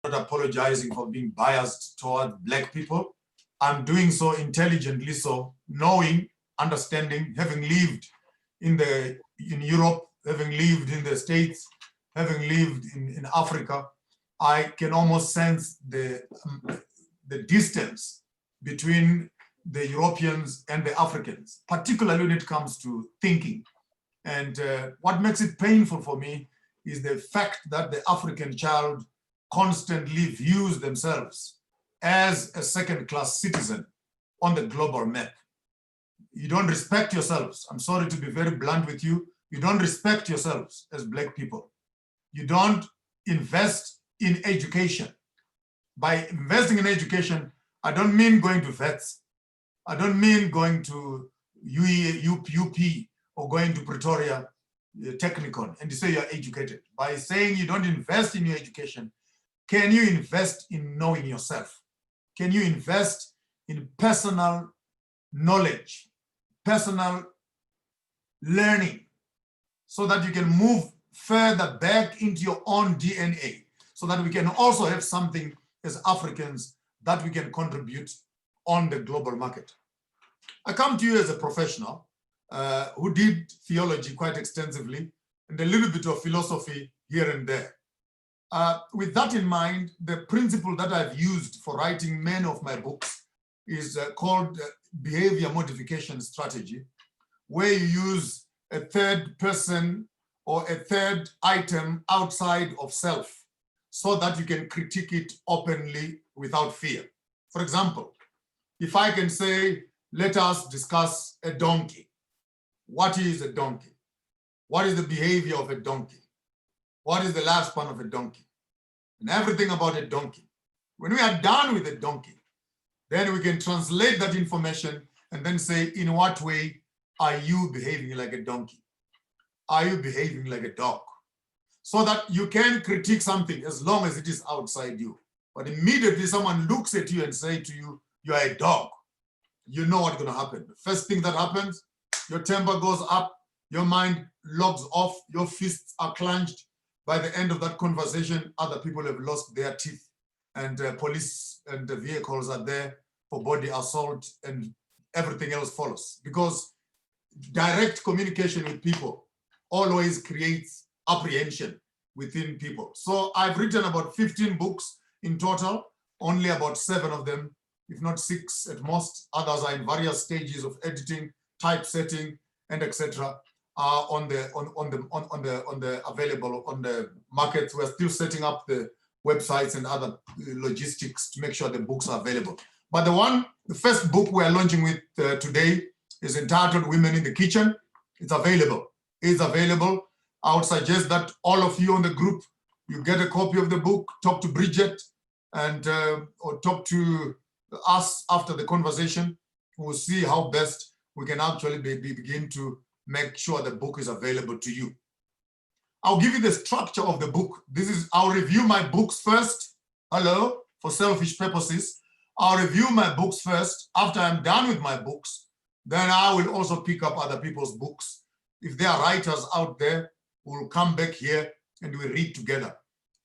not apologizing for being biased toward Black people. I'm doing so intelligently, so knowing, understanding, having lived in Europe, having lived in the States, having lived in Africa, I can almost sense the distance between the Europeans and the Africans, particularly when it comes to thinking. And what makes it painful for me is the fact that the African child constantly views themselves as a second-class citizen on the global map. You don't respect yourselves. I'm sorry to be very blunt with you. You don't respect yourselves as Black people. You don't invest in education. By investing in education, I don't mean going to vets. I don't mean going to UP or going to Pretoria Technicon and say you're educated. By saying you don't invest in your education, can you invest in knowing yourself? Can you invest in personal knowledge, personal learning, so that you can move further back into your own DNA, so that we can also have something as Africans that we can contribute on the global market? I come to you as a professional who did theology quite extensively and a little bit of philosophy here and there. With that in mind, the principle that I've used for writing many of my books is called behavior modification strategy, where you use a third person or a third item outside of self so that you can critique it openly without fear. For example, if I can say, let us discuss a donkey. What is a donkey? What is the behavior of a donkey? What is the lifespan of a donkey? And everything about a donkey. When we are done with a donkey, then we can translate that information and then say, in what way are you behaving like a donkey? Are you behaving like a dog? So that you can critique something as long as it is outside you. But immediately someone looks at you and say to you, you are a dog. You know what's going to happen. The first thing that happens, your temper goes up, your mind logs off, your fists are clenched. By the end of that conversation, other people have lost their teeth, and police and the vehicles are there for body assault, and everything else follows. Because direct communication with people always creates apprehension within people. So I've written about 15 books in total, only about 7 of them, if not 6 at most. Others are in various stages of editing, typesetting, and etc. On the available on the market. We're still setting up the websites and other logistics to make sure the books are available. But the first book we're launching with today is entitled Women in the Kitchen. It's available. It's available. I would suggest that all of you on the group, you get a copy of the book, talk to Bridget, and or talk to us after the conversation. We'll see how best we can actually begin to make sure the book is available to you. I'll give you the structure of the book. I'll review my books first. Hello, for selfish purposes. I'll review my books first. After I'm done with my books, then I will also pick up other people's books. If there are writers out there, we'll come back here and we'll read together.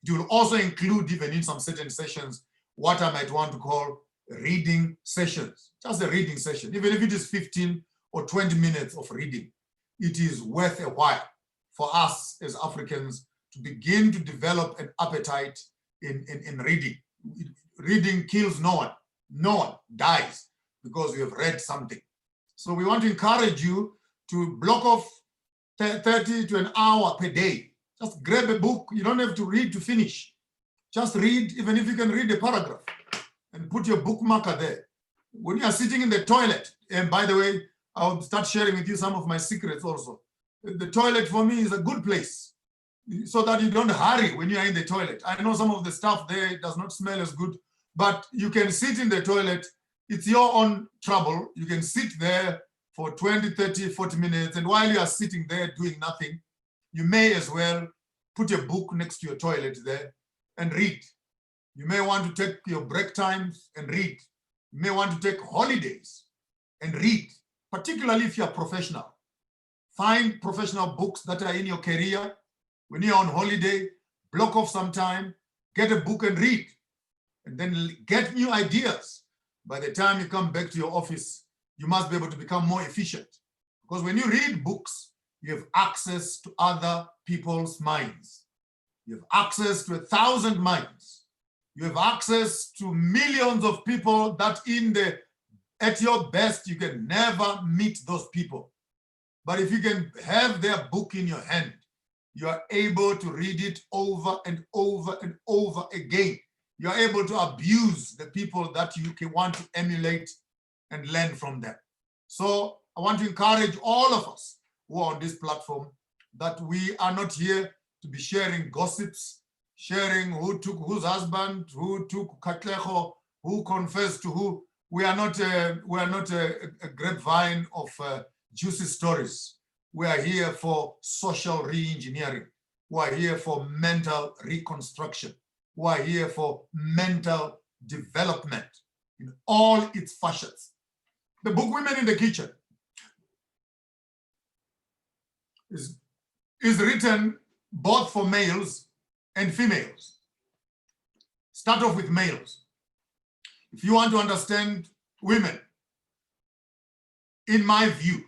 It will also include, even in some certain sessions, what I might want to call reading sessions. Just a reading session. Even if it is 15 or 20 minutes of reading, it is worth a while for us as Africans to begin to develop an appetite in reading. Reading kills no one. No one dies because we have read something. So we want to encourage you to block off 30 to an hour per day. Just grab a book. You don't have to read to finish. Just read, even if you can read a paragraph, and put your bookmarker there. When you are sitting in the toilet, and by the way, I'll start sharing with you some of my secrets also. The toilet for me is a good place so that you don't hurry when you are in the toilet. I know some of the stuff there does not smell as good, but you can sit in the toilet. It's your own trouble. You can sit there for 20, 30, 40 minutes. And while you are sitting there doing nothing, you may as well put a book next to your toilet there and read. You may want to take your break times and read. You may want to take holidays and read, particularly if you're professional. Find professional books that are in your career. When you're on holiday, block off some time, get a book and read. and then get new ideas. By the time you come back to your office, you must be able to become more efficient. Because when you read books, you have access to other people's minds. You have access to 1,000 minds. You have access to millions of people that at your best, you can never meet those people. But if you can have their book in your hand, you are able to read it over and over and over again. You are able to abuse the people that you want to emulate and learn from them. So I want to encourage all of us who are on this platform that we are not here to be sharing gossips, sharing who took whose husband, who took Katleho, who confessed to who. We are not a grapevine of juicy stories. We are here for social re-engineering. We are here for mental reconstruction. We are here for mental development in all its facets. The book Women in the Kitchen is written both for males and females. Start off with males. If you want to understand women, in my view,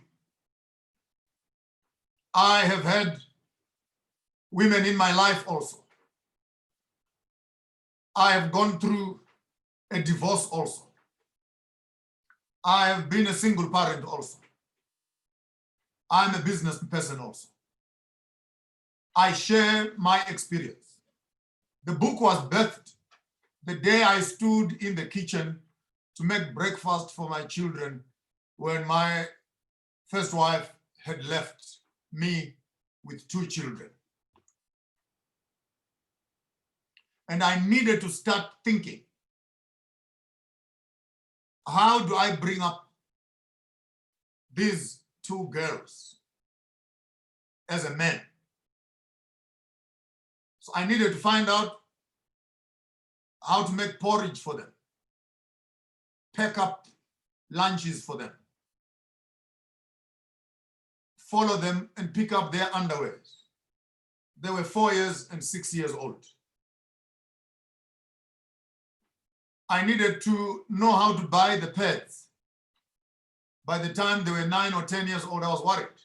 I have had women in my life also. I have gone through a divorce also. I have been a single parent also. I'm a business person also. I share my experience. The book was birthed the day I stood in the kitchen to make breakfast for my children when my first wife had left me with 2 children. And I needed to start thinking, how do I bring up these 2 girls as a man? So I needed to find out how to make porridge for them, pack up lunches for them, follow them and pick up their underwears. They were 4 years and 6 years old. I needed to know how to buy the pads. By the time they were 9 or 10 years old, I was worried.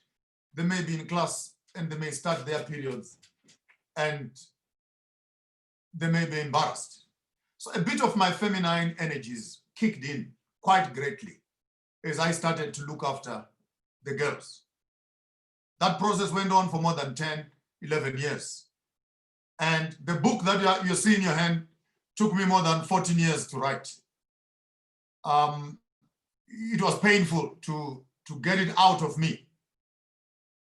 They may be in class and they may start their periods and they may be embarrassed. So a bit of my feminine energies kicked in quite greatly as I started to look after the girls. That process went on for more than 10, 11 years. And the book that you see in your hand took me more than 14 years to write. It was painful to get it out of me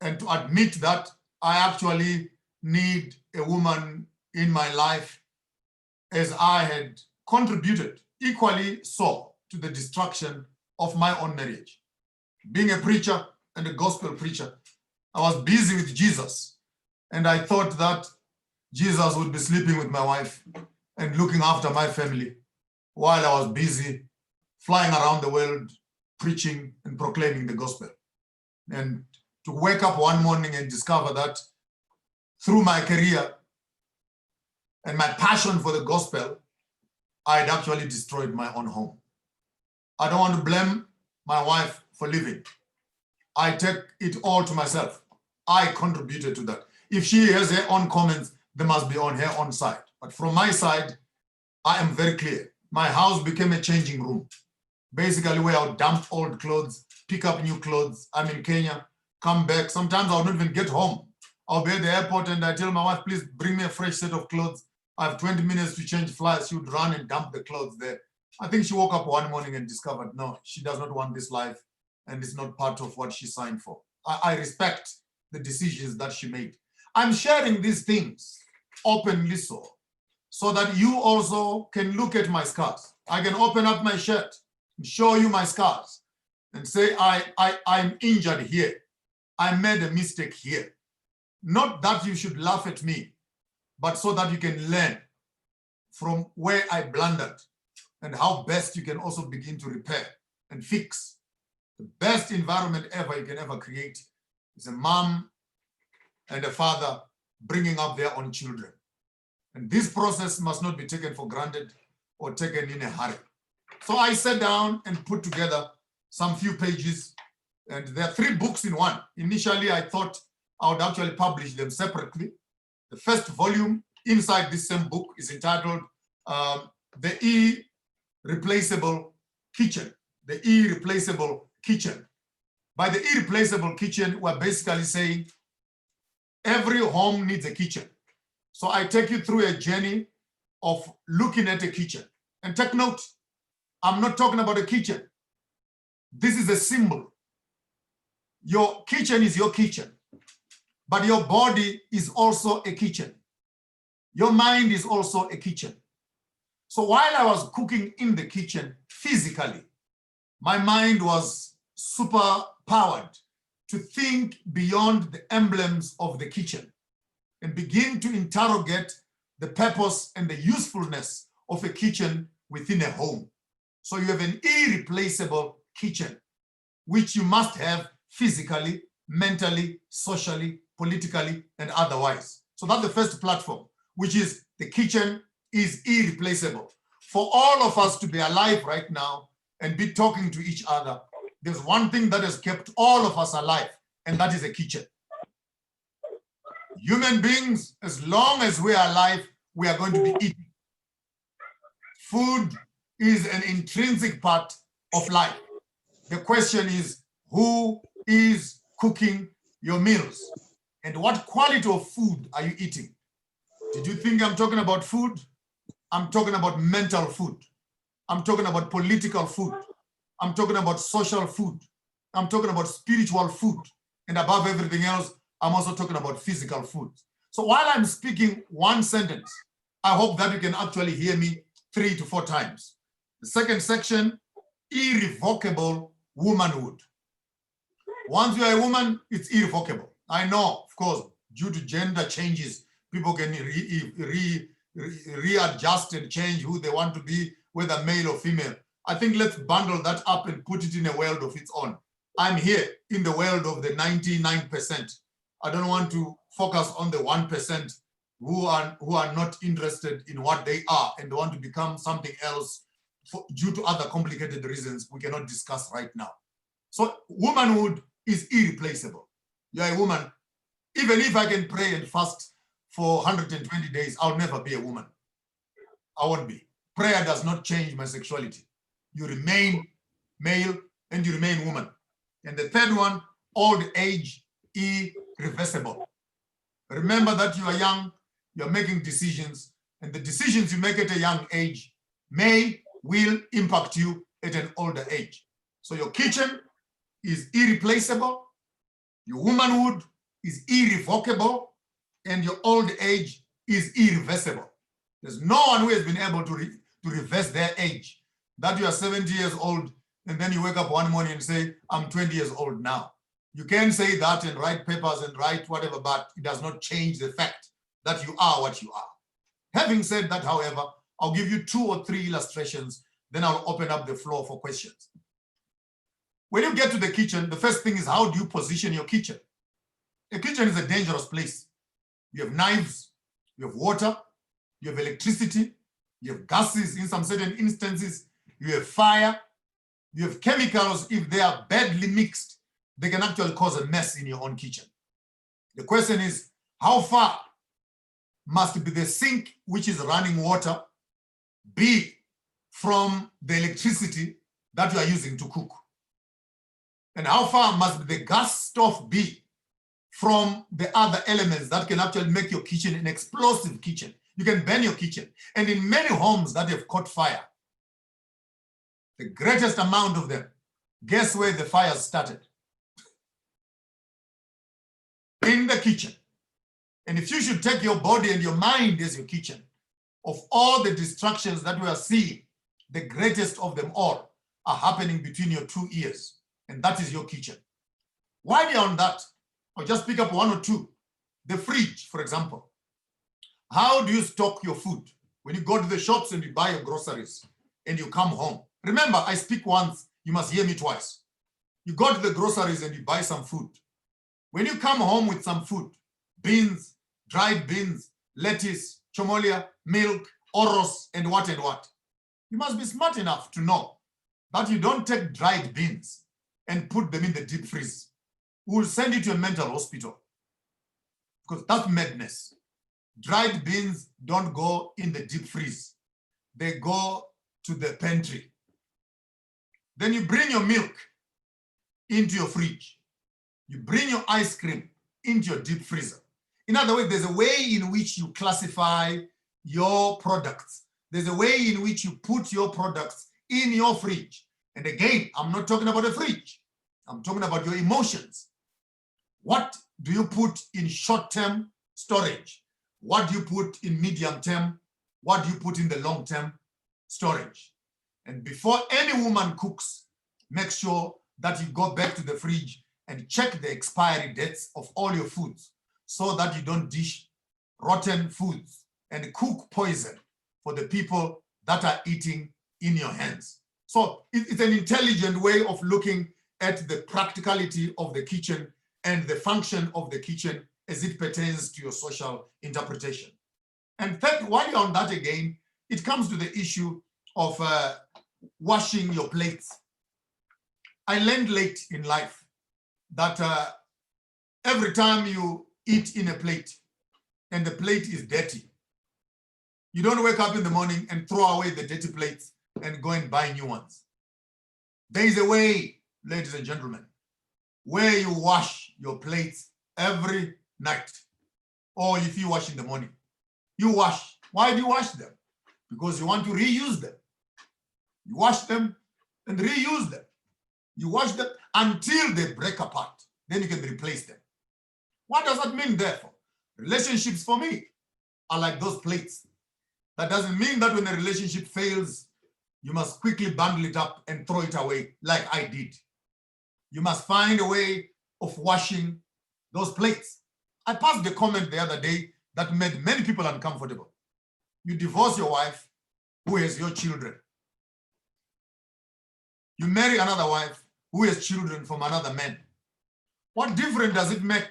and to admit that I actually need a woman in my life, as I had contributed equally so to the destruction of my own marriage. Being a preacher and a gospel preacher, I was busy with Jesus, and I thought that Jesus would be sleeping with my wife and looking after my family while I was busy flying around the world preaching and proclaiming the gospel. And to wake up one morning and discover that through my career and my passion for the gospel, I had actually destroyed my own home. I don't want to blame my wife for leaving. I take it all to myself. I contributed to that. If she has her own comments, they must be on her own side. But from my side, I am very clear. My house became a changing room, basically where I would dump old clothes, pick up new clothes. I'm in Kenya, come back. Sometimes I would not even get home. I'll be at the airport and I tell my wife, please bring me a fresh set of clothes. I have 20 minutes to change flights. She would run and dump the clothes there. I think she woke up one morning and discovered, no, she does not want this life and it's not part of what she signed for. I respect the decisions that she made. I'm sharing these things openly so that you also can look at my scars. I can open up my shirt and show you my scars and say, I'm injured here. I made a mistake here. Not that you should laugh at me, but so that you can learn from where I blundered and how best you can also begin to repair and fix. The best environment ever you can ever create is a mom and a father bringing up their own children. And this process must not be taken for granted. or taken in a hurry. So I sat down and put together some few pages, and there are 3 books in one. Initially, I thought I would actually publish them separately. The first volume inside this same book is entitled The Irreplaceable Kitchen. The Irreplaceable Kitchen. By the irreplaceable kitchen, we're basically saying every home needs a kitchen. So I take you through a journey of looking at a kitchen. And take note, I'm not talking about a kitchen. This is a symbol. Your kitchen is your kitchen, but your body is also a kitchen. Your mind is also a kitchen. So while I was cooking in the kitchen physically, my mind was super powered to think beyond the emblems of the kitchen and begin to interrogate the purpose and the usefulness of a kitchen within a home. So you have an irreplaceable kitchen, which you must have physically, mentally, socially, politically, and otherwise. So that's the first platform, which is the kitchen is irreplaceable. For all of us to be alive right now and be talking to each other, there's one thing that has kept all of us alive, and that is a kitchen. Human beings, as long as we are alive, we are going to be eating. Food is an intrinsic part of life. The question is, who is cooking your meals? And what quality of food are you eating? Did you think I'm talking about food? I'm talking about mental food. I'm talking about political food. I'm talking about social food. I'm talking about spiritual food. And above everything else, I'm also talking about physical food. So while I'm speaking one sentence, I hope that you can actually hear me 3 to 4 times. The second section, irrevocable womanhood. Once you are a woman, it's irrevocable. I know, of course, due to gender changes, people can readjust and change who they want to be, whether male or female. I think let's bundle that up and put it in a world of its own. I'm here in the world of the 99%. I don't want to focus on the 1% who are not interested in what they are and want to become something else due to other complicated reasons we cannot discuss right now. So womanhood is irreplaceable. You're a woman. Even if I can pray and fast for 120 days, I'll never be a woman. I won't be. Prayer does not change my sexuality. You remain male and you remain woman. And the third one, old age, irreversible. Remember that you are young, you're making decisions, and the decisions you make at a young age will impact you at an older age. So your kitchen is irreplaceable, your womanhood is irrevocable, and your old age is irreversible. There's no one who has been able to reverse their age. That you are 70 years old, and then you wake up one morning and say, I'm 20 years old now. You can say that and write papers and write whatever, but it does not change the fact that you are what you are. Having said that, however, I'll give you 2 or 3 illustrations, then I'll open up the floor for questions. When you get to the kitchen, the first thing is, how do you position your kitchen? A kitchen is a dangerous place. You have knives, you have water, you have electricity, you have gases in some certain instances, you have fire, you have chemicals. If they are badly mixed, they can actually cause a mess in your own kitchen. The question is, how far must be the sink which is running water be from the electricity that you are using to cook? And how far must the gas stove be from the other elements that can actually make your kitchen an explosive kitchen? You can burn your kitchen. And in many homes that have caught fire, the greatest amount of them, guess where the fires started? In the kitchen. And if you should take your body and your mind as your kitchen, of all the distractions that we are seeing, the greatest of them all are happening between your 2 ears. And that is your kitchen. While you're on that, I'll just pick up 1 or 2. The fridge, for example. How do you stock your food? When you go to the shops and you buy your groceries and you come home. Remember, I speak once, you must hear me twice. You go to the groceries and you buy some food. When you come home with some food, beans, dried beans, lettuce, chomolia, milk, oros, and what, You must be smart enough to know that you don't take dried beans and put them in the deep freeze. We will send you to a mental hospital because that's madness. Dried beans don't go in the deep freeze. They go to the pantry. Then you bring your milk into your fridge. You bring your ice cream into your deep freezer. In other words, there's a way in which you classify your products. There's a way in which you put your products in your fridge. And again, I'm not talking about a fridge. I'm talking about your emotions. What do you put in short-term storage? What do you put in medium-term? What do you put in the long-term storage? And before any woman cooks, make sure that you go back to the fridge and check the expiry dates of all your foods so that you don't dish rotten foods and cook poison for the people that are eating in your hands. So it's an intelligent way of looking at the practicality of the kitchen and the function of the kitchen as it pertains to your social interpretation. And third, while you're on that again, it comes to the issue of washing your plates. I learned late in life that every time you eat in a plate and the plate is dirty, you don't wake up in the morning and throw away the dirty plates and go and buy new ones. There is a way, ladies and gentlemen, where you wash your plates every night, or if you wash in the morning, you wash. Why do you wash them? Because you want to reuse them. You wash them and reuse them. You wash them until they break apart. Then you can replace them. What does that mean, therefore? Relationships for me are like those plates. That doesn't mean that when a relationship fails, you must quickly bundle it up and throw it away like I did. You must find a way of washing those plates. I passed the comment the other day that made many people uncomfortable. You divorce your wife who has your children. You marry another wife who has children from another man. What difference does it make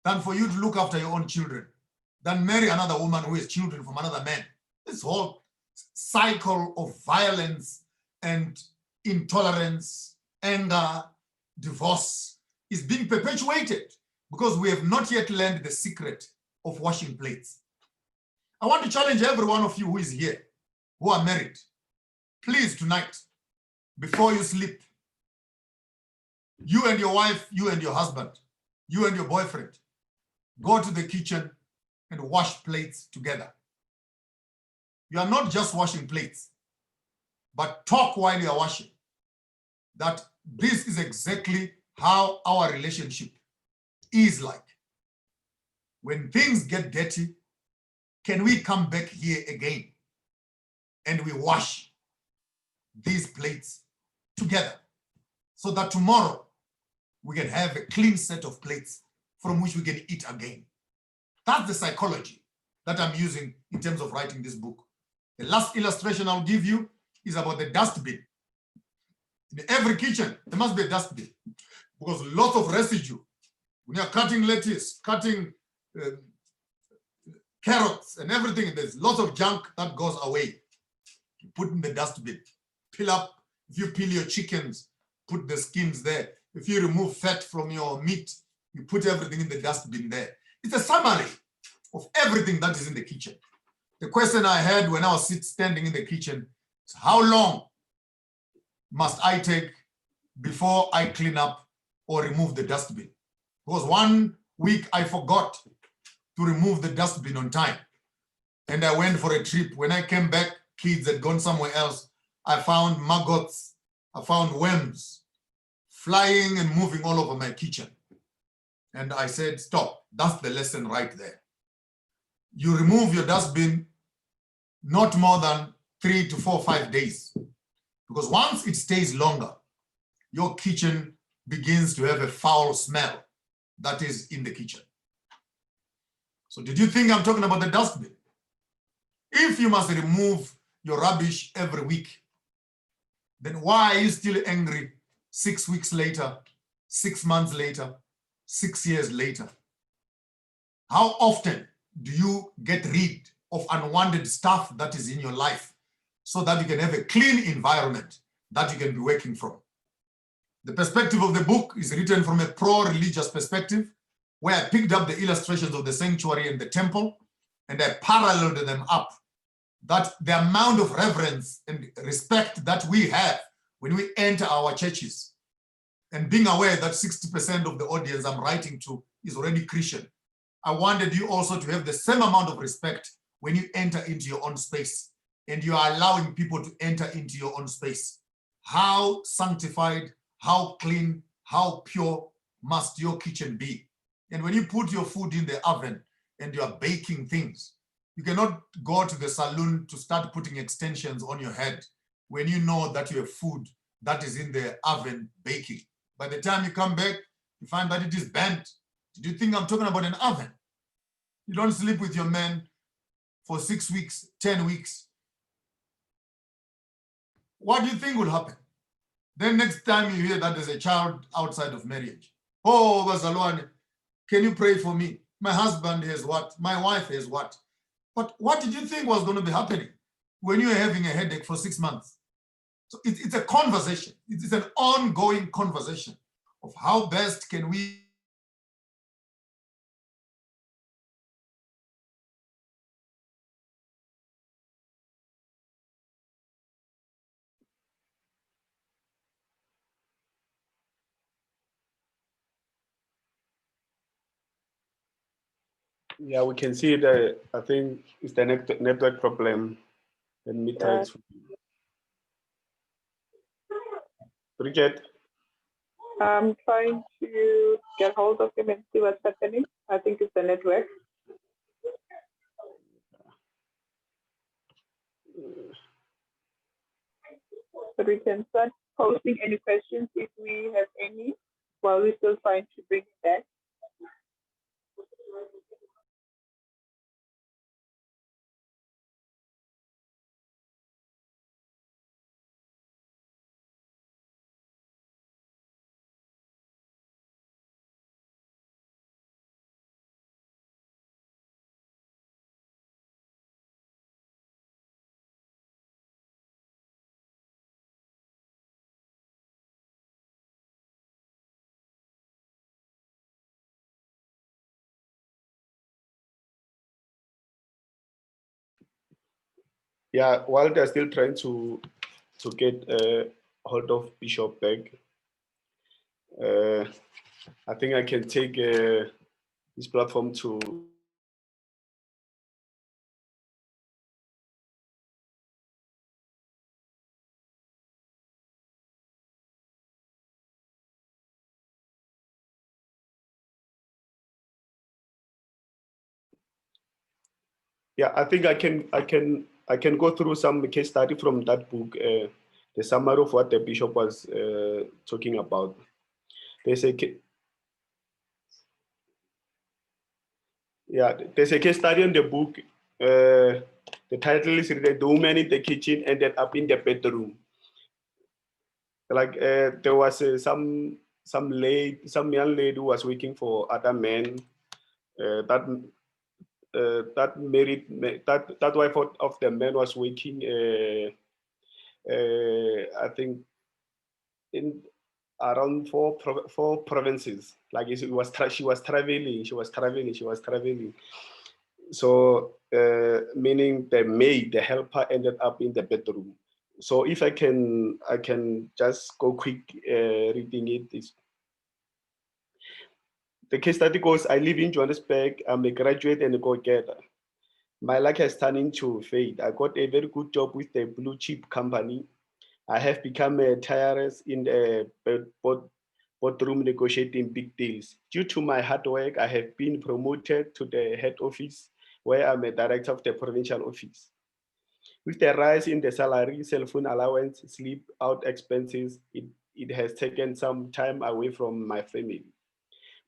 than for you to look after your own children, than marry another woman who has children from another man? This whole cycle of violence and intolerance, anger, divorce is being perpetuated because we have not yet learned the secret of washing plates. I want to challenge every one of you who is here, who are married. Please, tonight, before you sleep, you and your wife, you and your husband, you and your boyfriend, go to the kitchen and wash plates together. You are not just washing plates, but talk while you are washing. That this is exactly how our relationship is like. When things get dirty, can we come back here again and we wash these plates together so that tomorrow we can have a clean set of plates from which we can eat again? That's the psychology that I'm using in terms of writing this book. The last illustration I'll give you is about the dustbin. In every kitchen, there must be a dustbin because lots of residue. When you're cutting lettuce, cutting carrots and everything, there's lots of junk that goes away. You put in the dustbin. Peel up. If you peel your chickens, put the skins there. If you remove fat from your meat, you put everything in the dustbin there. It's a summary of everything that is in the kitchen. The question I had when I was standing in the kitchen is, how long must I take before I clean up or remove the dustbin? Because 1 week I forgot to remove the dustbin on time. And I went for a trip. When I came back, kids had gone somewhere else. I found maggots, I found worms flying and moving all over my kitchen. And I said, stop, that's the lesson right there. You remove your dustbin not more than 3 to 4, 5 days. Because once it stays longer, your kitchen begins to have a foul smell that is in the kitchen. So did you think I'm talking about the dustbin? If you must remove your rubbish every week, then why are you still angry 6 weeks later, 6 months later, 6 years later? How often do you get rid of unwanted stuff that is in your life so that you can have a clean environment that you can be working from. The perspective of the book is written from a pro-religious perspective, where I picked up the illustrations of the sanctuary and the temple, and I paralleled them up. That the amount of reverence and respect that we have when we enter our churches, and being aware that 60% of the audience I'm writing to is already Christian, I wanted you also to have the same amount of respect when you enter into your own space and you are allowing people to enter into your own space. How sanctified, how clean, how pure must your kitchen be? And when you put your food in the oven and you are baking things, you cannot go to the saloon to start putting extensions on your head when you know that you have food that is in the oven baking. By the time you come back, you find that it is bent. Did you think I'm talking about an oven? You don't sleep with your man for 6 weeks, 10 weeks. What do you think will happen? Then next time you hear that there's a child outside of marriage. Oh, Bazalwane, can you pray for me? My husband has what? My wife has what? But what did you think was going to be happening when you were having a headache for 6 months? So it's a conversation. It's an ongoing conversation of how best can we Yeah, we can see that. I think it's the network problem. Let me try to. Bridget? I'm trying to get hold of him and see what's happening. I think it's the network. But we can start posting any questions if we have any, while we're still trying to bring it back. Yeah, while they're still trying to get hold of Bishop Beck, I think I can take this platform to yeah, I think I can go through some case study from that book, the summary of what the bishop was talking about. There's a there's a case study in the book. The title is "The Woman in the Kitchen Ended Up in the Bedroom." Like there was some young lady who was working for other men. That wife of the man was working. I think in around four provinces. Like she was traveling. So meaning the maid, the helper, ended up in the bedroom. So if I can just go quick reading it. The case study goes: I live in Johannesburg. I'm a graduate and a go-getter. My luck has turned into fate. I got a very good job with a blue chip company. I have become a tireless in the boardroom negotiating big deals. Due to my hard work, I have been promoted to the head office, where I'm a director of the provincial office. With the rise in the salary, cell phone allowance, sleep out expenses, it has taken some time away from my family.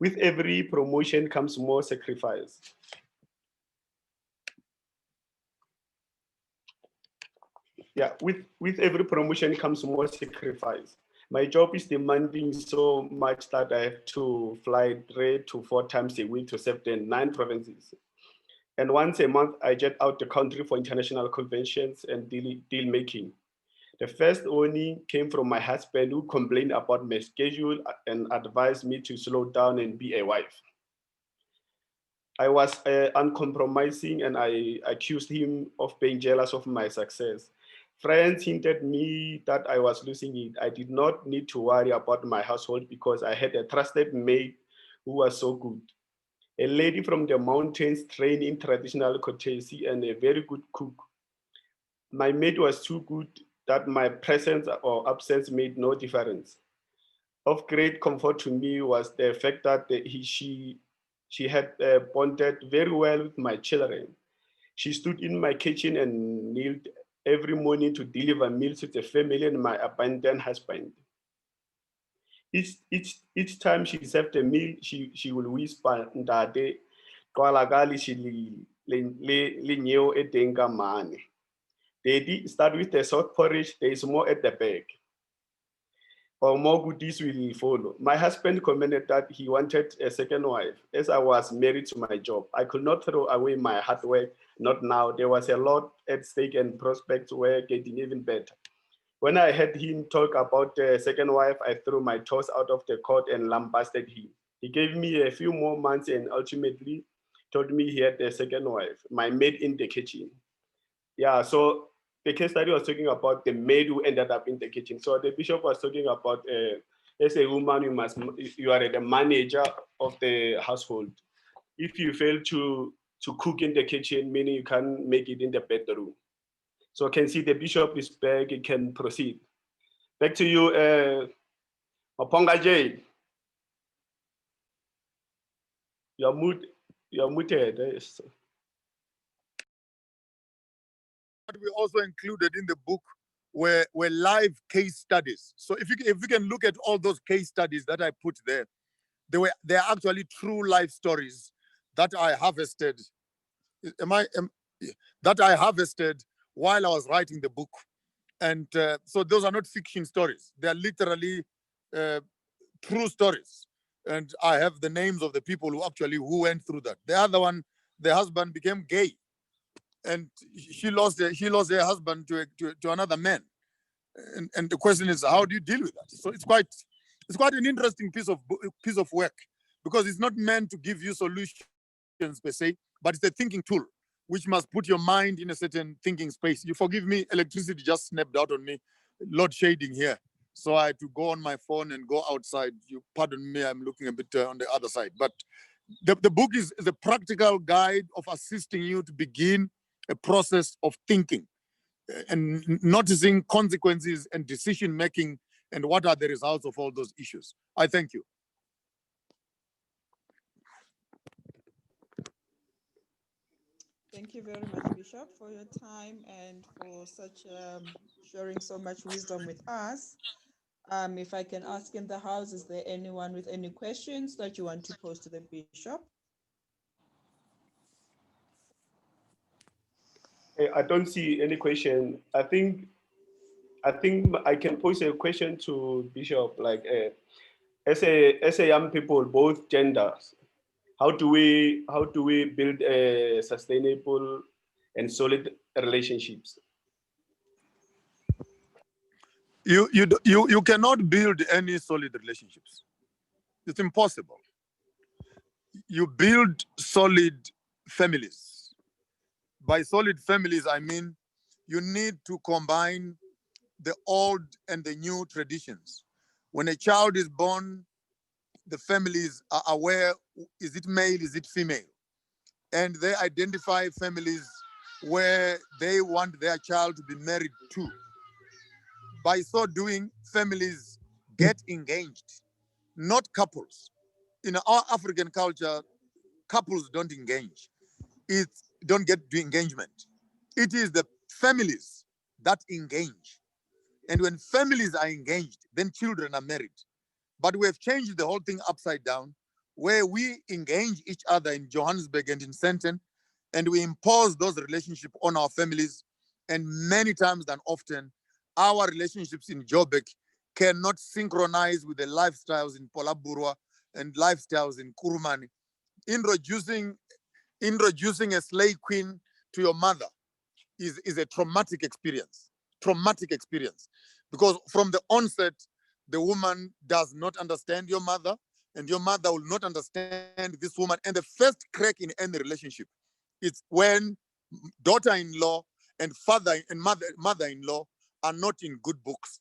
With every promotion comes more sacrifice. Yeah, with every promotion comes more sacrifice. My job is demanding so much that I have to fly 3 to 4 times a week to serve the 9 provinces. And once a month, I jet out the country for international conventions and deal making. The first warning came from my husband, who complained about my schedule and advised me to slow down and be a wife. I was uncompromising, and I accused him of being jealous of my success. Friends hinted me that I was losing it. I did not need to worry about my household because I had a trusted maid who was so good. A lady from the mountains trained in traditional courtesy and a very good cook. My maid was too good that my presence or absence made no difference. Of great comfort to me was the fact that she had bonded very well with my children. She stood in my kitchen and kneeled every morning to deliver meals to the family and my abandoned husband. Each time she served a meal, she will whisper, "Ndade, qala ka leshili le nyeo e teng ka mane." Daddy, start with the salt porridge, there is more at the back, or more goodies will follow. My husband commented that he wanted a second wife. As I was married to my job, I could not throw away my hard work, not now. There was a lot at stake and prospects were getting even better. When I heard him talk about the second wife, I threw my toes out of the court and lambasted him. He gave me a few more months and ultimately told me he had a second wife, my maid in the kitchen. Yeah, so the case study was talking about the maid who ended up in the kitchen. So the bishop was talking about as a woman, you are the manager of the household. If you fail to cook in the kitchen, meaning you can't make it in the bedroom. So I can see the bishop is back, he can proceed. Back to you, Maponga J. You're muted. Yes. What we also included in the book were live case studies. So if you can look at all those case studies that I put there, they are actually true life stories that I harvested. That I harvested while I was writing the book, and so those are not fiction stories. They are literally true stories, and I have the names of the people who went through that. The other one, the husband became gay, and she lost her husband to another man. And the question is, how do you deal with that? So it's quite an interesting piece of work, because it's not meant to give you solutions per se, but it's a thinking tool which must put your mind in a certain thinking space. You forgive me, electricity just snapped out on me, load shading here. So I had to go on my phone and go outside. You pardon me, I'm looking a bit on the other side. But the book is a practical guide of assisting you to begin a process of thinking and noticing consequences and decision making and what are the results of all those issues. I thank you. Thank you very much, Bishop, for your time and for sharing so much wisdom with us. If I can ask in the house, is there anyone with any questions that you want to pose to the Bishop? I don't see any question. I think I can pose a question to Bishop, like as a young people, both genders, how do we build a sustainable and solid relationships? You cannot build any solid relationships. It's impossible. You build solid families. By solid families, I mean you need to combine the old and the new traditions. When a child is born, the families are aware, is it male, is it female? And they identify families where they want their child to be married to. By so doing, families get engaged, not couples. In our African culture, couples don't engage. Don't get to engagement. It is the families that engage. And when families are engaged, then children are married. But we have changed the whole thing upside down, where we engage each other in Johannesburg and in Sandton, and we impose those relationships on our families. And many times than often, our relationships in Joburg cannot synchronize with the lifestyles in Polaburwa and lifestyles in Kurumani. Introducing introducing a slave queen to your mother is a traumatic experience. Traumatic experience. Because from the onset, the woman does not understand your mother, and your mother will not understand this woman. And the first crack in any relationship is when daughter-in-law and father and mother-in-law are not in good books.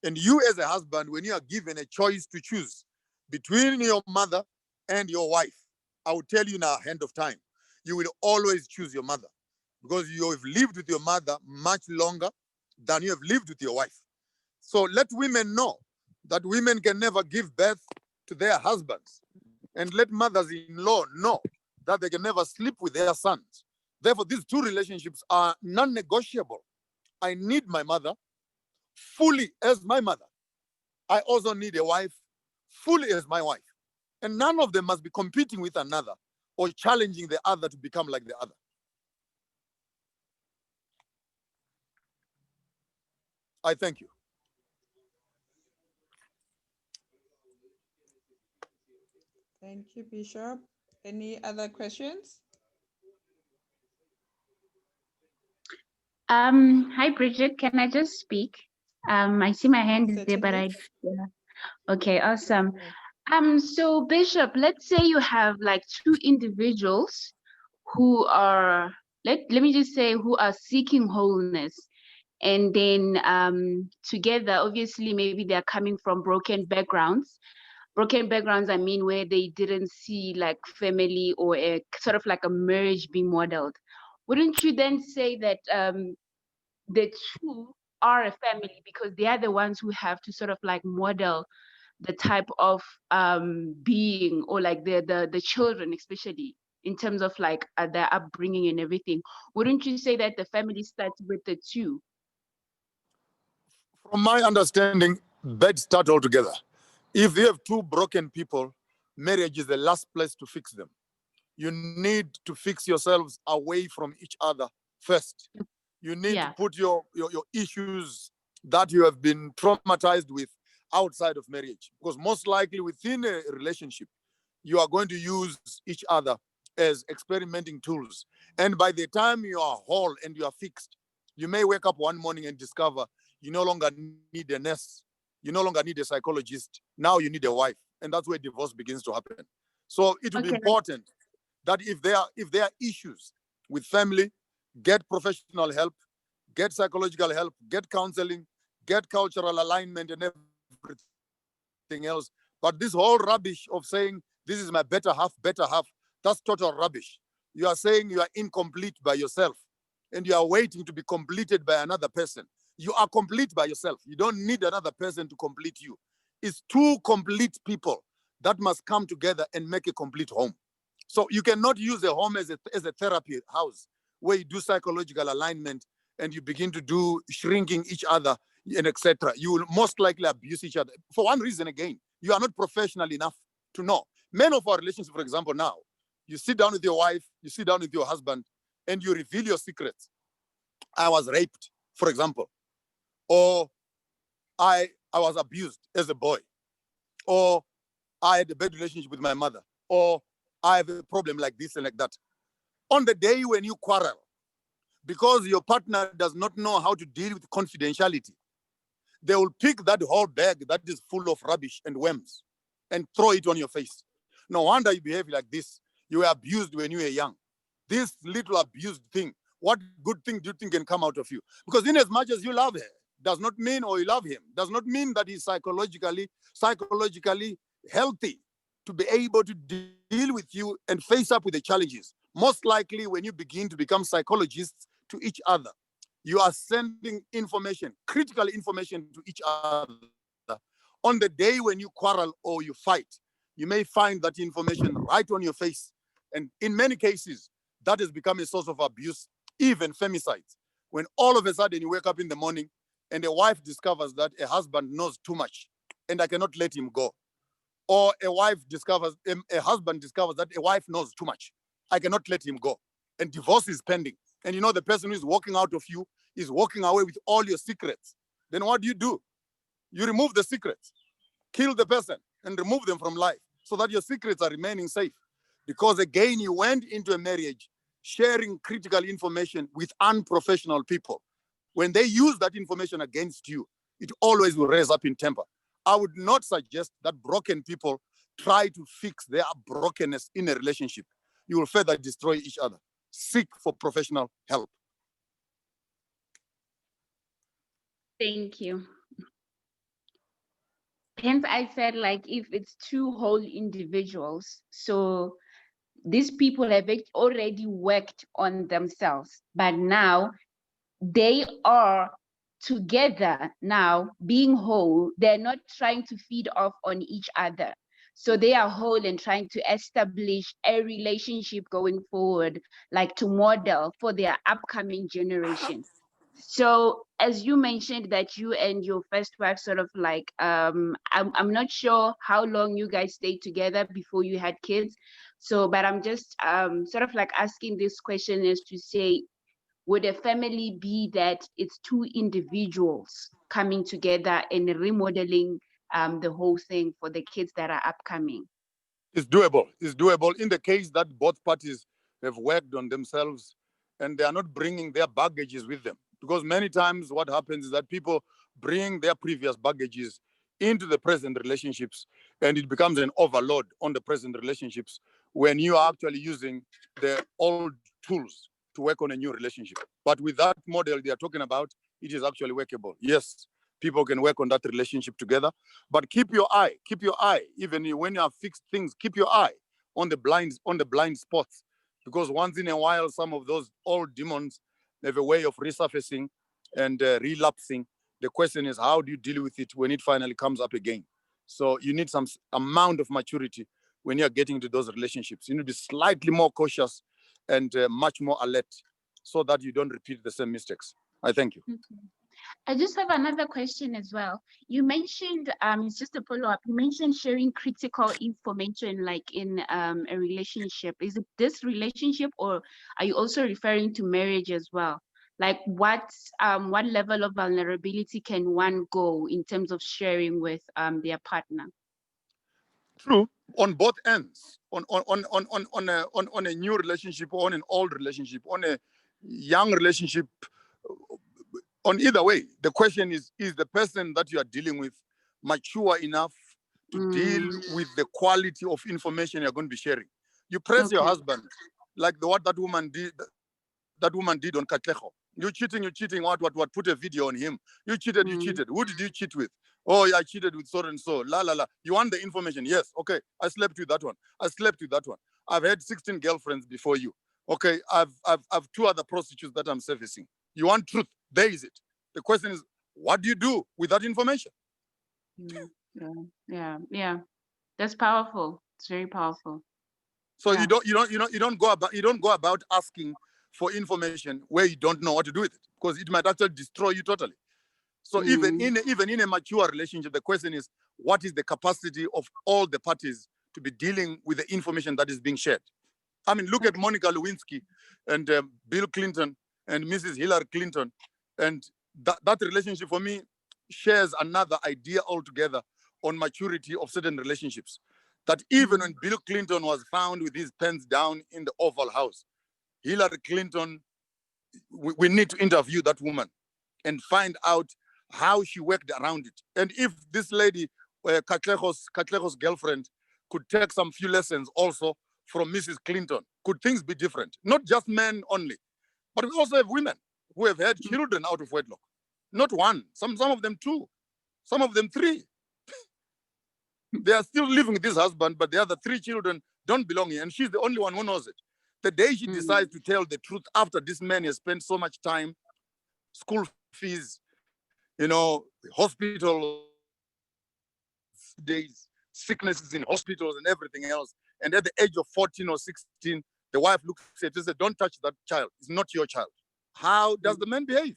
And you as a husband, when you are given a choice to choose between your mother and your wife, I will tell you now ahead of time, you will always choose your mother because you have lived with your mother much longer than you have lived with your wife. So let women know that women can never give birth to their husbands, and let mothers-in-law know that they can never sleep with their sons. Therefore, these two relationships are non-negotiable. I need my mother fully as my mother. I also need a wife fully as my wife. And none of them must be competing with another or challenging the other to become like the other. I thank you. Thank you, Bishop. Any other questions? Hi, Bridget. Can I just speak? I see my hand is there, but Certainly. yeah. Okay, awesome. Go ahead. So Bishop, let's say you have like two individuals who are, let me just say, who are seeking wholeness. And then together, obviously, maybe they're coming from broken backgrounds. Broken backgrounds, I mean, where they didn't see like family or a sort of like a marriage being modeled. Wouldn't you then say that the two are a family because they are the ones who have to sort of like model the type of being, or like the children, especially in terms of like their upbringing and everything? Wouldn't you say that the family starts with the two? From my understanding, beds start all together. If you have two broken people, marriage is the last place to fix them. You need to fix yourselves away from each other first. You need to Yeah. put your issues that you have been traumatized with outside of marriage. Because most likely within a relationship, you are going to use each other as experimenting tools. And by the time you are whole and you are fixed, you may wake up one morning and discover you no longer need a nurse, you no longer need a psychologist. Now you need a wife. And that's where divorce begins to happen. So it will be Okay. important that if there are issues with family, get professional help, get psychological help, get counseling, get cultural alignment and everything else. But this whole rubbish of saying this is my better half, that's total rubbish. You are saying you are incomplete by yourself and you are waiting to be completed by another person. You are complete by yourself. You don't need another person to complete you. It's two complete people that must come together and make a complete home. So you cannot use a home as a therapy house where you do psychological alignment and you begin to do shrinking each other and etc. You will most likely abuse each other. For one reason, again, you are not professional enough to know. Many of our relationships, for example, now, you sit down with your wife, you sit down with your husband, and you reveal your secrets. I was raped, for example, or I was abused as a boy, or I had a bad relationship with my mother, or I have a problem like this and like that. On the day when you quarrel, because your partner does not know how to deal with confidentiality, they will pick that whole bag that is full of rubbish and worms and throw it on your face. No wonder you behave like this. You were abused when you were young. This little abused thing, what good thing do you think can come out of you? Because in as much as you love her, does not mean, or you love him, does not mean that he's psychologically healthy to be able to deal with you and face up with the challenges. Most likely when you begin to become psychologists to each other, you are sending information, critical information to each other. On the day when you quarrel or you fight, you may find that information right on your face. And in many cases, that has become a source of abuse, even femicides. When all of a sudden you wake up in the morning and a wife discovers that a husband knows too much and I cannot let him go. Or a husband discovers that a wife knows too much. I cannot let him go. And divorce is pending. And you know the person who is walking out of you is walking away with all your secrets. Then what do? You remove the secrets, kill the person, and remove them from life so that your secrets are remaining safe. Because again, you went into a marriage sharing critical information with unprofessional people. When they use that information against you, it always will raise up in temper. I would not suggest that broken people try to fix their brokenness in a relationship. You will further destroy each other. Seek for professional help. Thank you. Hence, I said, like, if it's two whole individuals, so these people have already worked on themselves, but now they are together now, being whole. They're not trying to feed off on each other. So they are whole and trying to establish a relationship going forward, like to model for their upcoming generation. So as you mentioned that you and your first wife sort of like, I'm not sure how long you guys stayed together before you had kids. So, but I'm just sort of like asking this question is to say, would a family be that it's two individuals coming together and remodeling the whole thing for the kids that are upcoming? It's doable. It's doable in the case that both parties have worked on themselves and they are not bringing their baggages with them. Because many times what happens is that people bring their previous baggages into the present relationships and it becomes an overload on the present relationships when you are actually using the old tools to work on a new relationship. But with that model they are talking about, it is actually workable. Yes, people can work on that relationship together, but keep your eye, even when you have fixed things, keep your eye on the blind spots, because once in a while, some of those old demons have a way of resurfacing and relapsing. The question is, how do you deal with it when it finally comes up again? So you need some amount of maturity when you're getting into those relationships. You need to be slightly more cautious and much more alert so that you don't repeat the same mistakes. I thank you. Okay. I just have another question as well. You mentioned, it's just a follow-up. You mentioned sharing critical information like in a relationship. Is it this relationship or are you also referring to marriage as well? Like what level of vulnerability can one go in terms of sharing with their partner? True, on both ends, on a new relationship, or on an old relationship, on a young relationship, on either way. The question is the person that you are dealing with mature enough to deal with the quality of information you're going to be sharing? You press your husband like what that woman did on Katlego. You're cheating, what, put a video on him. You cheated. Who did you cheat with? Oh, yeah, I cheated with so and so. La, la, la. You want the information? Yes. Okay. I slept with that one. I've had 16 girlfriends before you. Okay. I've 2 other prostitutes that I'm servicing. You want truth? There is it. The question is, what do you do with that information? Yeah. That's powerful. It's very powerful. So you don't go about asking for information where you don't know what to do with it, because it might actually destroy you totally. So even in a mature relationship, the question is, what is the capacity of all the parties to be dealing with the information that is being shared? I mean, look at Monica Lewinsky and Bill Clinton and Mrs. Hillary Clinton. And that relationship for me shares another idea altogether on maturity of certain relationships. That even when Bill Clinton was found with his pants down in the Oval House, Hillary Clinton, we need to interview that woman and find out how she worked around it. And if this lady, Katlego's girlfriend, could take some few lessons also from Mrs. Clinton, could things be different? Not just men only, but we also have women who have had children out of wedlock. Not one, some of them 2, some of them 3. They are still living with this husband, but the other 3 children don't belong here, and she's the only one who knows it. The day she decides to tell the truth after this man has spent so much time, school fees, hospital days, sicknesses in hospitals and everything else. And at the age of 14 or 16, the wife looks at it and says, don't touch that child. It's not your child. How does the man behave?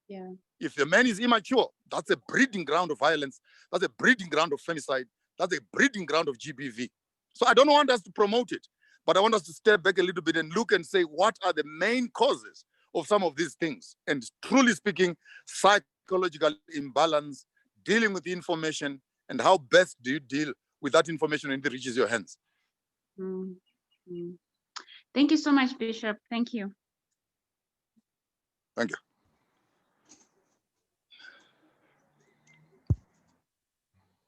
Yeah. If the man is immature, that's a breeding ground of violence. That's a breeding ground of femicide. That's a breeding ground of GBV. So I don't want us to promote it, but I want us to step back a little bit and look and say, what are the main causes of some of these things? And truly speaking, psychological imbalance, dealing with information, and how best do you deal with that information when it reaches your hands? Mm, mm. Thank you so much, Bishop. Thank you. Thank you.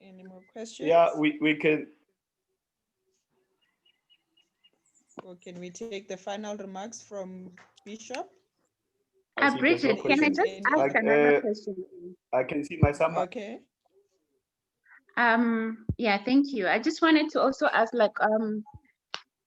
Any more questions? Yeah, we can. Or can we take the final remarks from Bishop? I see there's no Bridget, can I questions. just ask Like, another question? I can see my summer. Okay. Yeah, thank you. I just wanted to also ask, like,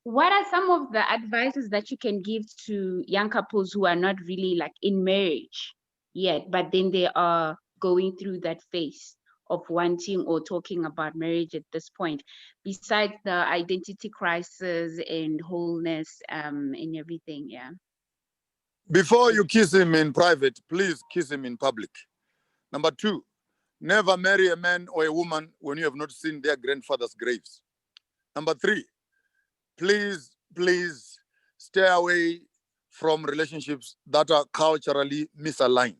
what are some of the advices that you can give to young couples who are not really like in marriage yet, but then they are going through that phase of wanting or talking about marriage at this point, besides the identity crisis and wholeness, and everything? Yeah. Before you kiss him in private, please kiss him in public. Number two, never marry a man or a woman when you have not seen their grandfather's graves. Number three, please stay away from relationships that are culturally misaligned.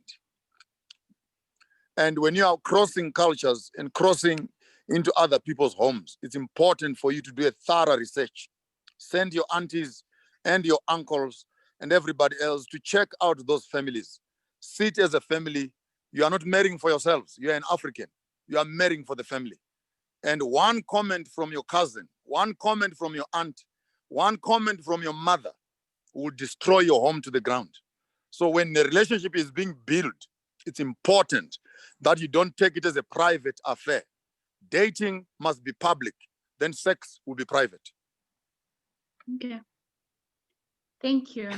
And when you are crossing cultures and crossing into other people's homes, it's important for you to do a thorough research. Send your aunties and your uncles and everybody else to check out those families. Sit as a family. You are not marrying for yourselves. You are an African. You are marrying for the family. And one comment from your cousin, one comment from your aunt, one comment from your mother will destroy your home to the ground. So when the relationship is being built, it's important that you don't take it as a private affair. Dating must be public, then sex will be private. Okay. Thank you.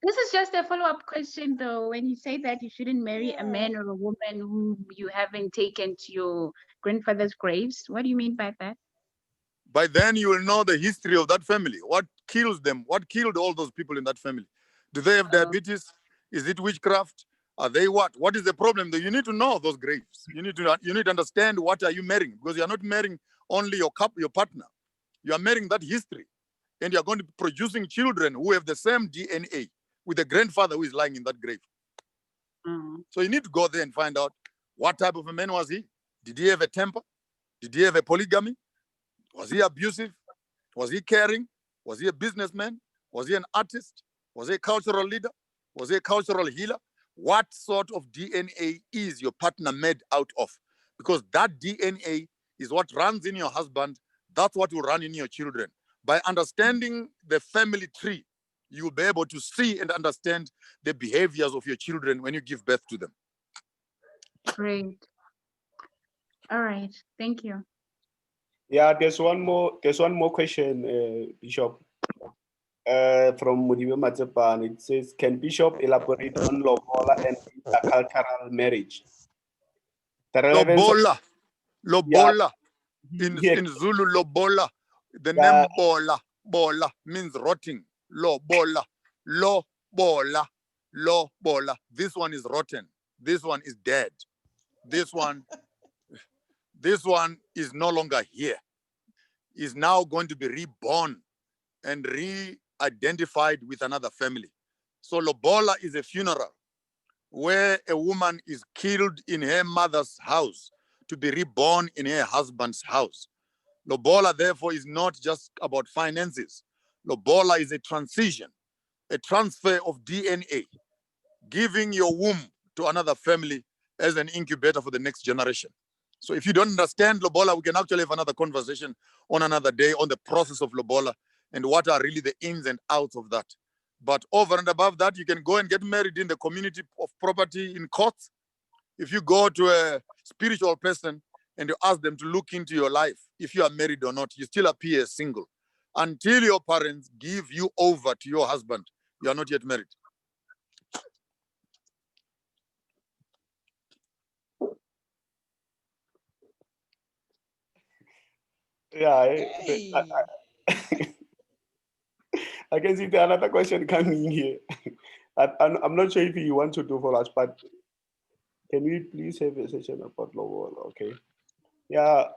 This is just a follow-up question, though. When you say that you shouldn't marry a man or a woman whom you haven't taken to your grandfather's graves, what do you mean by that? By then you will know the history of that family. What kills them? What killed all those people in that family? Do they have diabetes? Is it witchcraft? Are they what? What is the problem? You need to know those graves. You need to understand what are you marrying, because you are not marrying only your partner. You are marrying that history, and you are going to be producing children who have the same DNA with the grandfather who is lying in that grave. So you need to go there and find out what type of a man was he. Did he have a temper? Did he have a polygamy? Was he abusive? Was he caring? Was he a businessman? Was he an artist? Was he a cultural leader? Was he a cultural healer? What sort of DNA is your partner made out of? Because that DNA is what runs in your husband. That's what will run in your children. By understanding the family tree, you will be able to see and understand the behaviors of your children when you give birth to them. Great. All right. Thank you. Yeah, there's one more question, Bishop. From Mudibe Matsepan. It says, can Bishop elaborate on lobola and intercultural marriage? The relevance Lobola. In yeah, Zulu, lobola. The yeah. name bola means rotting. Lobola. Lobola. This one is rotten. This one is dead. This one is no longer here. Is now going to be reborn and re-identified with another family. So lobola is a funeral where a woman is killed in her mother's house to be reborn in her husband's house. Lobola, therefore, is not just about finances. Lobola is a transition, a transfer of DNA, giving your womb to another family as an incubator for the next generation. So if you don't understand lobola, we can actually have another conversation on another day on the process of lobola and what are really the ins and outs of that. But over and above that, you can go and get married in the community of property in courts. If you go to a spiritual person and you ask them to look into your life, if you are married or not, you still appear single. Until your parents give you over to your husband, you are not yet married. Yeah, Hey. I can see the another question coming here. I'm not sure if you want to do for us, but can we please have a session about lobola? Okay. Yeah.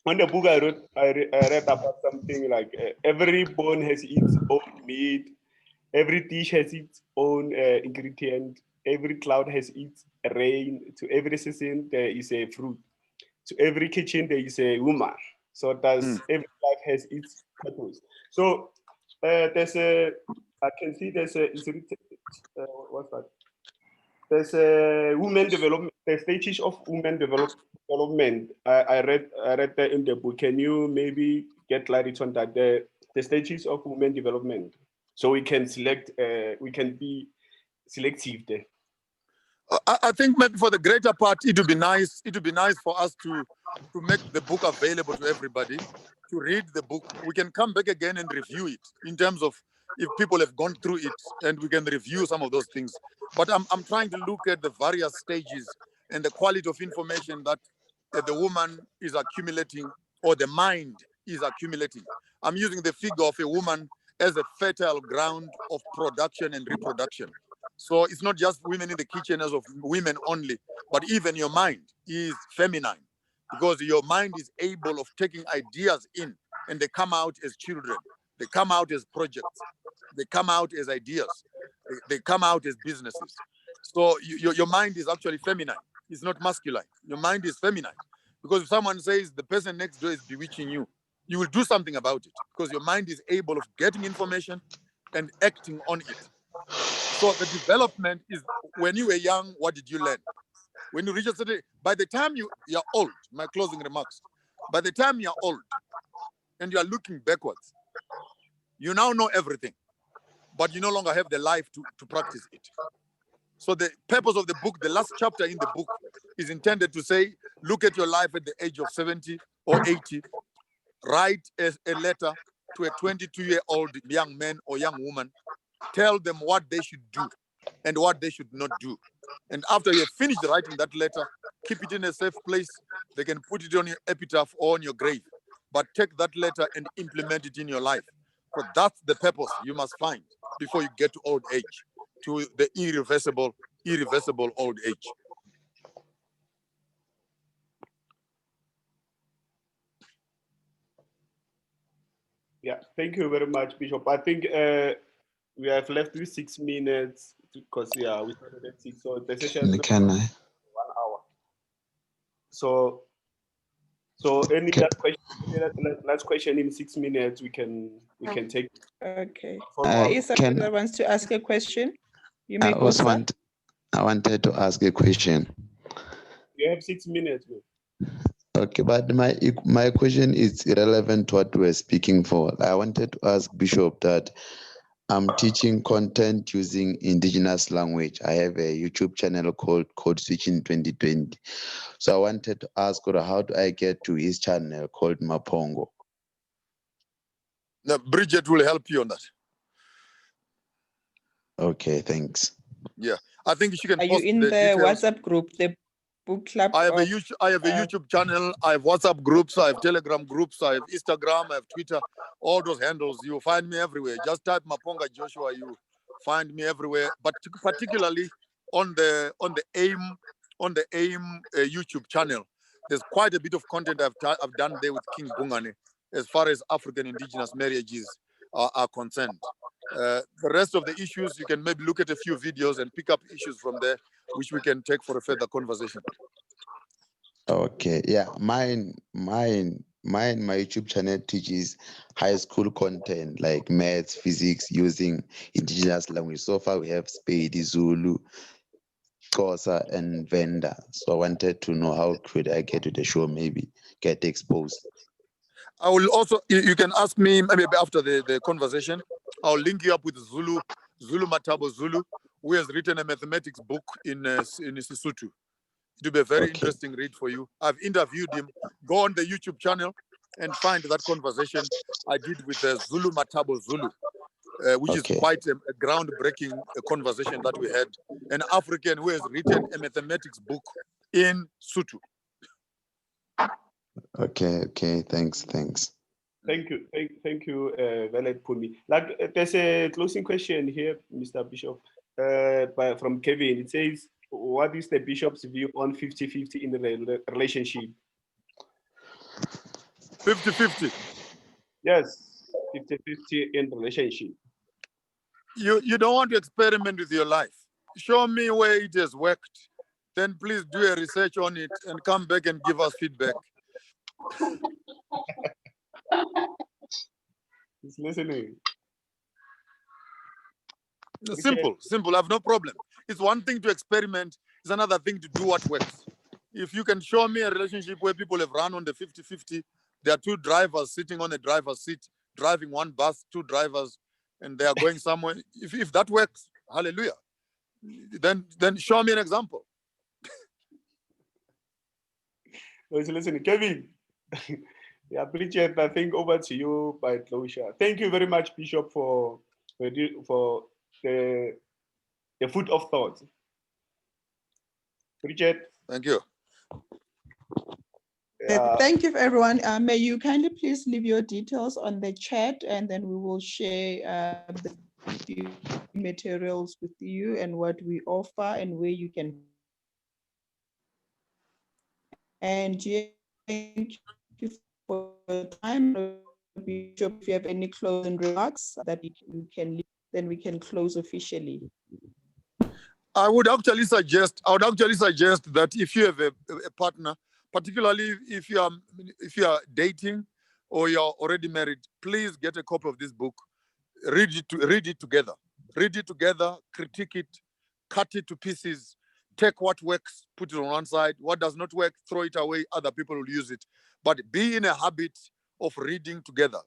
On the book I wrote, I read about something like every bone has its own meat, every dish has its own ingredient, every cloud has its rain. To every season there is a fruit. To every kitchen there is a woman. So does every life has its purpose. So there's a, I can see there's a, what's that? There's a women development, the stages of women development. I read that in the book. Can you maybe get clarity on that? The stages of women development, so we can select. We can be selective there. I think maybe for the greater part, it would be nice. It would be nice for us to make the book available to everybody, to read the book. We can come back again and review it in terms of if people have gone through it, and we can review some of those things. But I'm trying to look at the various stages and the quality of information that the woman is accumulating, or the mind is accumulating. I'm using the figure of a woman as a fertile ground of production and reproduction. So it's not just women in the kitchen as of women only, but even your mind is feminine, because your mind is able of taking ideas in, and they come out as children. They come out as projects. They come out as ideas. They come out as businesses. So your mind is actually feminine. It's not masculine. Your mind is feminine. Because if someone says the person next door is bewitching you, you will do something about it, because your mind is able of getting information and acting on it. So the development is, when you were young, what did you learn? When you reach a certain, by the time you're old, my closing remarks, by the time you're old and you are looking backwards, you now know everything, but you no longer have the life to practice it. So the purpose of the book, the last chapter in the book, is intended to say, look at your life at the age of 70 or 80, write a letter to a 22-year-old young man or young woman, tell them what they should do and what they should not do. And after you have finished writing that letter, keep it in a safe place. They can put it on your epitaph or on your grave. But take that letter and implement it in your life. Because that's the purpose you must find before you get to old age, to the irreversible old age. Yeah, thank you very much, Bishop. I think we have left with 6 minutes because we started at 6, so the session is Can I? 1 hour. So any last question in 6 minutes we can take. Okay. Uh, Is can- somebody that wants to ask a question? You may I go, also sir. I wanted to ask a question. You have 6 minutes. Okay, but my question is irrelevant to what we're speaking for. I wanted to ask Bishop that I'm teaching content using indigenous language. I have a YouTube channel called Code Switching 2020. So I wanted to ask her, how do I get to his channel called Maponga? Now, Bridget will help you on that. Okay, thanks. Yeah, I think she can Are you post in the details. WhatsApp group, the book club? I have a YouTube channel. I have WhatsApp groups. I have Telegram groups. I have Instagram. I have Twitter. All those handles. You find me everywhere. Just type Maponga Joshua. You find me everywhere. But particularly on the AIM YouTube channel, there's quite a bit of content I've done there with King Bungane as far as African indigenous marriages are concerned. The rest of the issues, you can maybe look at a few videos and pick up issues from there, which we can take for a further conversation. Okay, yeah, my YouTube channel teaches high school content like maths, physics using indigenous language. So far we have Spade, Zulu, Xhosa, and Venda. So I wanted to know how could I get to the show, maybe get exposed. I will also, you can ask me maybe after the conversation. I'll link you up with Zulu Matabo Zulu, who has written a mathematics book in Sesotho. It will be a very interesting read for you. I've interviewed him. Go on the YouTube channel and find that conversation I did with Zulu Matabo Zulu, which is quite a groundbreaking conversation that we had. An African who has written a mathematics book in Sotho. Okay, thanks. Thank you, Velet Pumi. Like, there's a closing question here, Mr. Bishop, from Kevin. It says, what is the Bishop's view on 50-50 in the relationship? 50-50? Yes, 50-50 in relationship. You don't want to experiment with your life. Show me where it has worked. Then please do a research on it and come back and give us feedback. He's listening. Simple, simple. I have no problem. It's one thing to experiment. It's another thing to do what works. If you can show me a relationship where people have run on the 50-50, there are two drivers sitting on the driver's seat, driving one bus, two drivers, and they are going somewhere. If that works, hallelujah. Then show me an example. He's listening. Kevin. Yeah, Bridget, I think over to you by closure. Thank you very much, Bishop, for the food of thought. Bridget. Thank you. Thank you, everyone. May you kindly please leave your details on the chat, and then we will share the materials with you and what we offer and where you can. And thank you for your time. Bishop, if you have any closing remarks that you can leave, then we can close officially. I would actually suggest that if you have a partner, particularly if you are dating or you're already married, please get a copy of this book. Read it together. Read it together, critique it, cut it to pieces, take what works, put it on one side. What does not work, throw it away. Other people will use it. But be in a habit of reading together.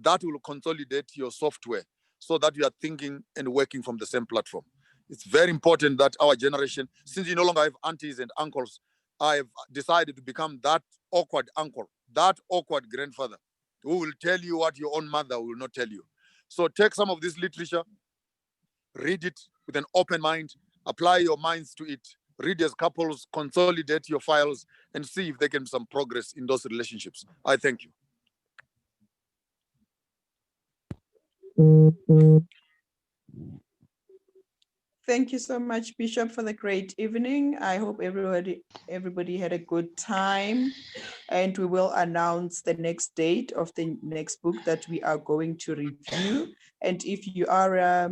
That will consolidate your software so that you are thinking and working from the same platform. It's very important that our generation, since you no longer have aunties and uncles, I have decided to become that awkward uncle, that awkward grandfather who will tell you what your own mother will not tell you. So take some of this literature, read it with an open mind, apply your minds to it, read as couples, consolidate your files, and see if there can be some progress in those relationships. I thank you. Thank you so much, Bishop, for the great evening. I hope everybody had a good time, and we will announce the next date of the next book that we are going to review. And if you are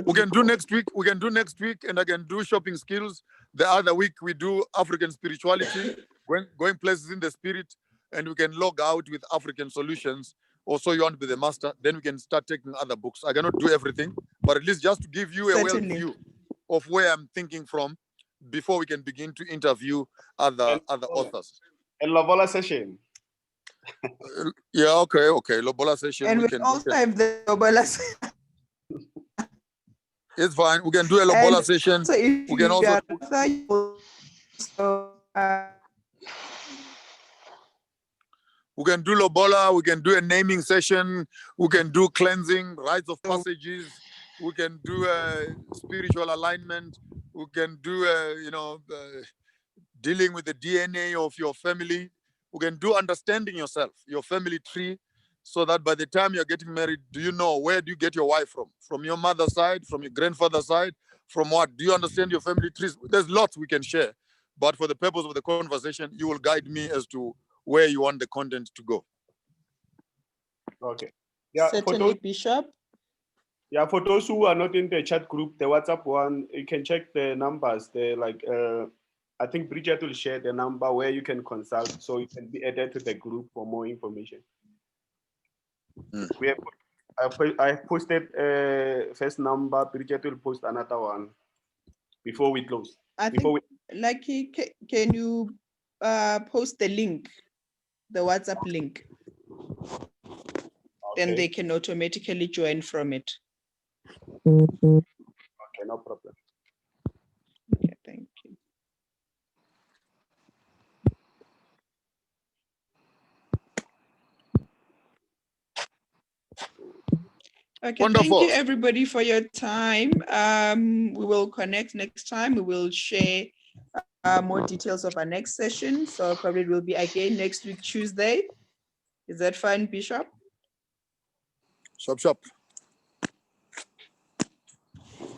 we can do next week. We can do next week, and I can do shopping skills. The other week we do African spirituality, going places in the spirit, and we can log out with African solutions. Also, you want to be the master, then we can start taking other books. I cannot do everything, but at least just to give you a well view of where I'm thinking from before we can begin to interview other authors. A Lobola session. Yeah, okay. Lobola session. And we also have the Lobola session. It's fine. We can do a Lobola session. So if we can also. We can do Lobola, we can do a naming session, we can do cleansing, rites of passages, we can do a spiritual alignment, we can do dealing with the DNA of your family, we can do understanding yourself, your family tree, so that by the time you're getting married, do you know where do you get your wife from? From your mother's side, from your grandfather's side, from what? Do you understand your family trees? There's lots we can share, but for the purpose of the conversation, you will guide me as to where you want the content to go. Okay. Yeah, certainly, Bishop. Yeah, for those who are not in the chat group, the WhatsApp one, you can check the numbers. They're like, I think Bridget will share the number where you can consult, so you can be added to the group for more information. I posted first number. Bridget will post another one before we close. Lucky, can you post the link, the WhatsApp link? Okay. Then they can automatically join from it. Okay, no problem. Okay, thank you. Okay, wonderful. Thank you everybody for your time. We will connect next time. We will share more details of our next session. So probably it will be again next week, Tuesday. Is that fine, Bishop? Shop.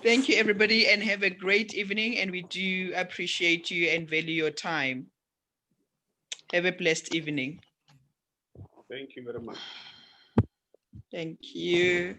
Thank you, everybody, and have a great evening. And we do appreciate you and value your time. Have a blessed evening. Thank you very much. Thank you.